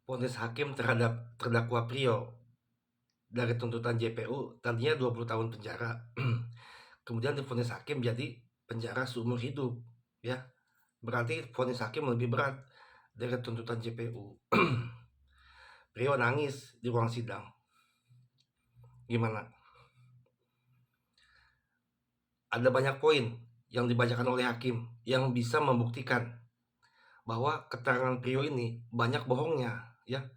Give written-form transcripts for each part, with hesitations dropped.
Vonis hakim terhadap terdakwa Prio dari tuntutan JPU tadinya 20 tahun penjara. Kemudian divonis hakim jadi penjara seumur hidup, ya. Berarti vonis hakim lebih berat dari tuntutan JPU. Prio nangis di ruang sidang. Gimana? Ada banyak poin yang dibacakan oleh hakim yang bisa membuktikan bahwa keterangan Prio ini banyak bohongnya, ya.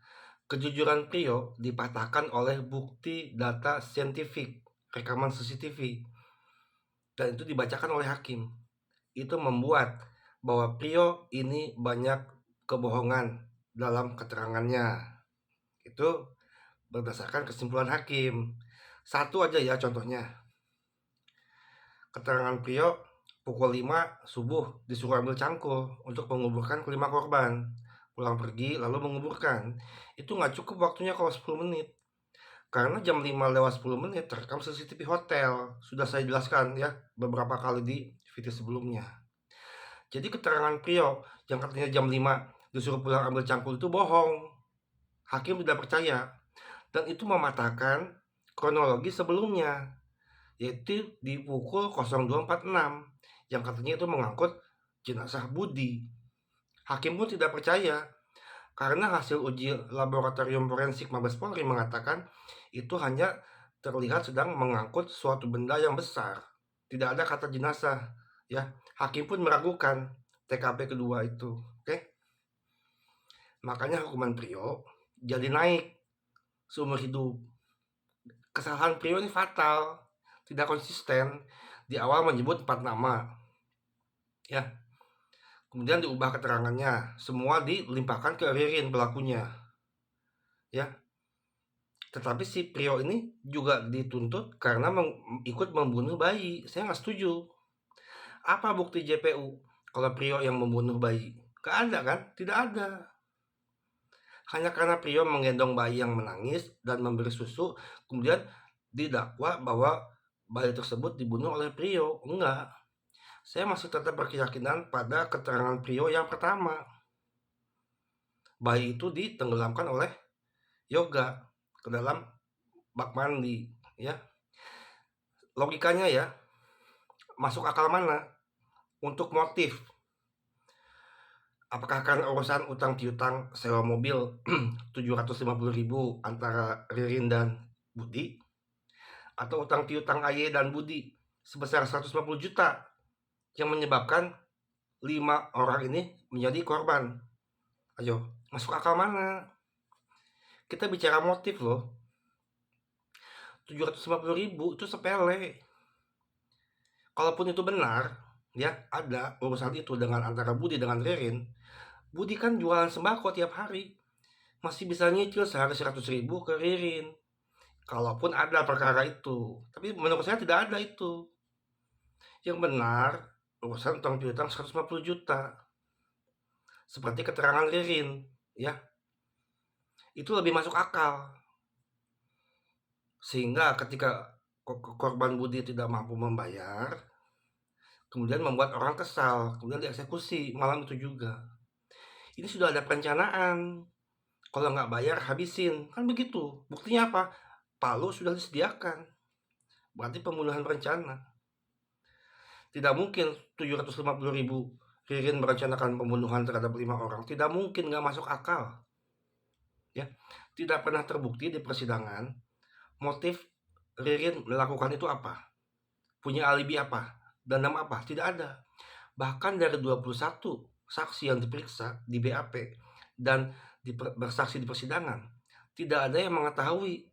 Kejujuran Prio dipatahkan oleh bukti data saintifik, rekaman CCTV, dan itu dibacakan oleh hakim. Itu membuat bahwa Prio ini banyak kebohongan dalam keterangannya. Itu berdasarkan kesimpulan hakim. Satu aja ya contohnya. Keterangan Prio pukul 5 subuh disuruh ambil cangkul untuk menguburkan kelima korban. Pulang pergi lalu menguburkan. Itu nggak cukup waktunya kalau 10 menit. Karena jam 5 lewat 10 menit terekam CCTV hotel. Sudah saya jelaskan ya beberapa kali di video sebelumnya. Jadi keterangan Prio yang katanya jam 5 disuruh pulang ambil cangkul itu bohong. Hakim tidak percaya. Dan itu mematahkan kronologi sebelumnya, yaitu di pukul 02.46 yang katanya itu mengangkut jenazah Budi. Hakim pun tidak percaya karena hasil uji laboratorium forensik Mabes Polri mengatakan itu hanya terlihat sedang mengangkut suatu benda yang besar. Tidak ada kata jenazah, ya. Hakim pun meragukan TKP kedua itu. Oke. Makanya hukuman Prio jadi naik seumur hidup. Kesalahan Prio ini fatal, tidak konsisten. Di awal menyebut 4 nama, ya. Kemudian diubah keterangannya, semua dilimpahkan ke Ririn pelakunya, ya. Tetapi si Prio ini juga dituntut karena ikut membunuh bayi. Saya nggak setuju. Apa bukti JPU kalau Prio yang membunuh bayi? Nggak ada kan? Tidak ada. Hanya karena Prio menggendong bayi yang menangis dan memberi susu, kemudian didakwa bahwa bayi tersebut dibunuh oleh Prio. Enggak. Saya masih tetap berkeyakinan pada keterangan Prio yang pertama. Bayi itu ditenggelamkan oleh Yoga ke dalam bak mandi, ya. Logikanya ya, masuk akal mana untuk motif? Apakah karena urusan utang piutang sewa mobil 750.000 antara Ririn dan Budi, atau utang piutang Aye dan Budi sebesar 150 juta yang menyebabkan 5 orang ini menjadi korban? Ayo, masuk akal mana? Kita bicara motif loh. 750.000 itu sepele. Kalaupun itu benar, ya ada urusan itu dengan antara Budi dengan Ririn. Budi kan jualan sembako tiap hari, masih bisa nyicil sehari 100.000 ke Ririn. Kalaupun ada perkara itu, tapi menurut saya tidak ada itu. Yang benar urusan utang piutang 150 juta, seperti keterangan Ririn, ya. Itu lebih masuk akal. Sehingga ketika korban Budi tidak mampu membayar, kemudian membuat orang kesal, kemudian dieksekusi malam itu juga. Ini sudah ada perencanaan. Kalau nggak bayar, habisin. Kan begitu. Buktinya apa? Palu sudah disediakan. Berarti pembunuhan berencana. Tidak mungkin 750.000 Ririn merencanakan pembunuhan terhadap 5 orang. Tidak mungkin, nggak masuk akal. Ya, tidak pernah terbukti di persidangan motif Ririn melakukan itu apa. Punya alibi apa. Dendam apa. Tidak ada. Bahkan dari 21 saksi yang diperiksa di BAP dan bersaksi di persidangan, tidak ada yang mengetahui,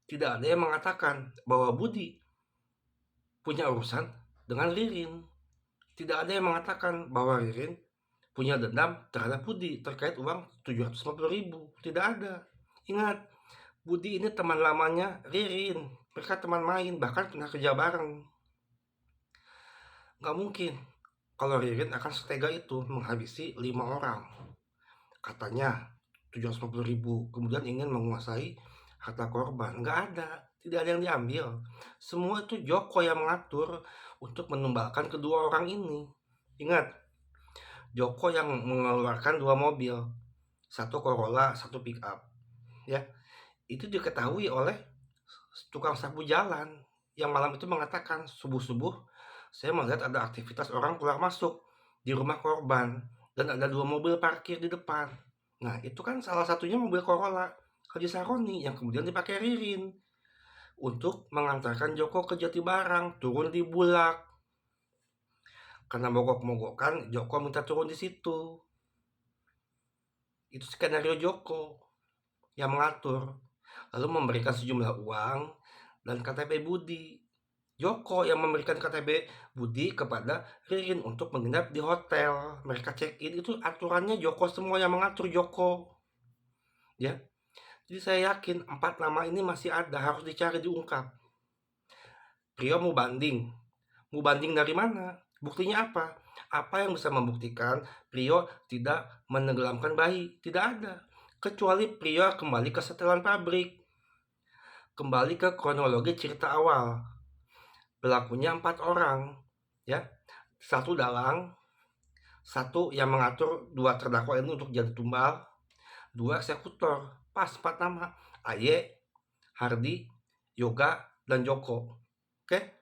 tidak ada yang mengatakan bahwa Budi punya urusan dengan Ririn. Tidak ada yang mengatakan bahwa Ririn punya dendam terhadap Budi terkait uang 750.000. Tidak ada. Ingat, Budi ini teman lamanya Ririn. Mereka teman main, bahkan pernah kerja bareng. Gak mungkin kalau Ririn akan setega itu menghabisi 5 orang. Katanya 750.000, kemudian ingin menguasai harta korban. Nggak ada, tidak ada yang diambil. Semua itu Joko yang mengatur untuk menumbalkan kedua orang ini. Ingat, Joko yang mengeluarkan 2 mobil satu Corolla, satu pickup, ya. Itu diketahui oleh tukang sapu jalan yang malam itu mengatakan, "Subuh-subuh saya melihat ada aktivitas orang keluar masuk di rumah korban dan ada 2 mobil parkir di depan." Nah, itu kan salah satunya mobil Corolla Haji Saroni yang kemudian dipakai Ririn untuk mengantarkan Joko ke Jatibarang, turun di Bulak. Karena mogok-mogokan, Joko minta turun di situ. Itu skenario Joko yang mengatur, lalu memberikan sejumlah uang dan KTP Budi. Joko yang memberikan KTP Budi kepada Ririn untuk menginap di hotel. Mereka check-in, itu aturannya Joko semua yang mengatur, Joko. Ya, jadi saya yakin 4 nama ini masih ada, harus dicari, diungkap. Prio mau banding. Mau banding dari mana? Buktinya apa? Apa yang bisa membuktikan Prio tidak menenggelamkan bayi? Tidak ada. Kecuali Prio kembali ke setelan pabrik. Kembali ke kronologi cerita awal. Pelakunya 4 orang. Ya, satu dalang, satu yang mengatur 2 terdakwa ini untuk jadi tumbal, 2 eksekutor. Pas 4 nama. Aye, Hardi, Yoga, dan Joko. Oke?